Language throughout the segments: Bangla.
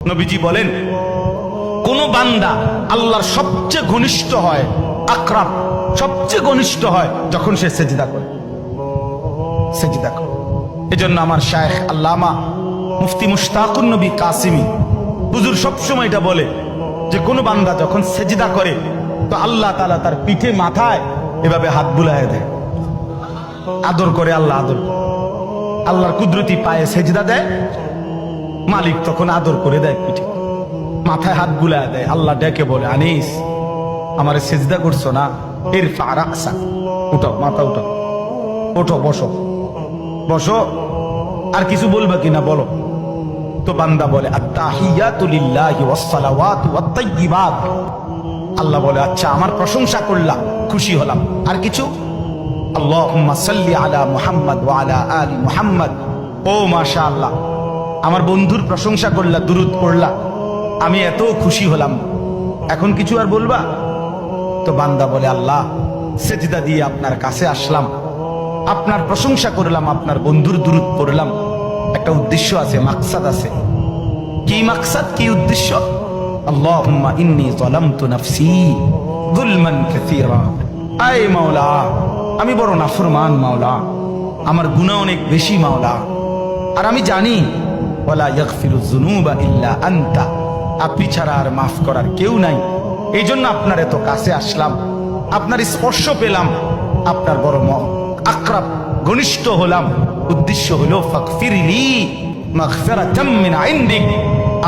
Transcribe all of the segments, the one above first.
নবীজি বলেন, কোন বান্দা আল্লাহর সবচেয়ে ঘনিষ্ঠ হয়, আকরাব সবচেয়ে ঘনিষ্ঠ হয় যখন সে সেজদা করে। সেজদা করে। এজন্য আমার শায়েখ আল্লামা মুফতি মুশতাকুন নবী কাসিমি হুজুর সবসময় এটা বলে যে কোন বান্দা যখন সেজদা করে তো আল্লাহ তাআলা তার পিঠে মাথায় এভাবে হাত বুলায় দেয়, আদর করে। আল্লাহ আদর, আল্লাহর কুদরতি পায়ে সেজদা দেয়, মালিক তখন আদর করে দেয়, পিঠে মাথায় হাত বুলায় দেয়। আল্লাহ ডেকে বলে, আনিস আমারে সেজদা করছো না, ইরফা রাসা, উঠো, মাথা উঠো, ওঠো, বসো বসো। আর কিছু বলবা কিনা বলো। তো বান্দা বলে, আত্তাহিয়াতু লিল্লাহি ওয়াস সালাওয়াতু ওয়াত তাইয়্যিবাত। আল্লাহ বলে, আচ্ছা আমার প্রশংসা করলাম, খুশি হলাম, আর কিছু? আল্লাহুম্মা সাল্লি আলা মুহাম্মদ ওয়া আলা আলি মুহাম্মদ। ও মাশাআল্লাহ, আমার বন্ধুর প্রশংসা করলা, দুরূদ পড়লা, আমি এত খুশি হলাম, এখন কিছু আর বলবা? তো বান্দা বলে, আল্লাহ সেজদা দিয়ে আপনার কাছে আসলাম, আপনার প্রশংসা করলাম, আপনার বন্ধুর দুরূদ পড়লাম, একটা উদ্দেশ্য আছে, মাকসাদ আছে। কি মাকসাদ, কি উদ্দেশ্য? আল্লাহুম্মা ইন্নী যালামতু নাফসি যুলমান কাসীরা। আয় মাওলা, আমি বড় নাফরমান মাওলা, আমার গুনাহ অনেক বেশি মাওলা, আর আমি জানি ওয়ালা ইয়াগফিরুয যুনুবা ইল্লা আনতা, আপনি ছাড়া আর মাফ করার কেউ নাই। এই জন্য আপনার এত কাছে আসলাম, আপনার স্পর্শ পেলাম, আপনার বড় আকরাব ঘনিষ্ঠ হলাম। উদ্দেশ্য হলো ফাগফিরলি মাগফিরাতাম মিন ইনদিক,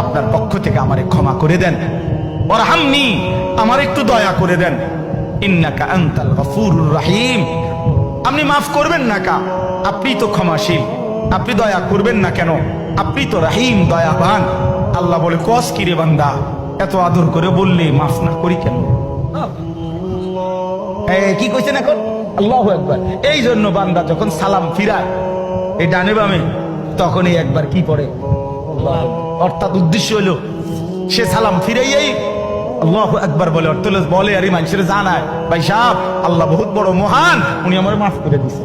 আপনার পক্ষ থেকে আমারে ক্ষমা করে দেন। ওয়ারহামনি, আমার একটু দয়া করে দেন। ইন্নাকা আনতাল গফুরুর রহিম, আপনি মাফ করবেন না কা? আপনি তো ক্ষমাশীল, আপনি দয়া করবেন না কেন? আপনি তো রহিম, দয়াবান। আল্লাহ বলে, কস কি রে বান্দা, এত আদর করে বললে মাফ না করি কেন? কি কইছেন এখন? আল্লাহু আকবার। এই জন্য বান্দা যখন সালাম ফিরায় এই ডানে বামে, তখনই একবার কি পড়ে, অর্থাৎ উদ্দেশ্য হলো সে সালাম ফিরাইয়াই আল্লাহু আকবার বলে, অর্থ বলে আর মানুষের জানায়, ভাই সাহেব আল্লাহ বহুত বড় মহান, উনি আমার মাফ করে দিচ্ছে।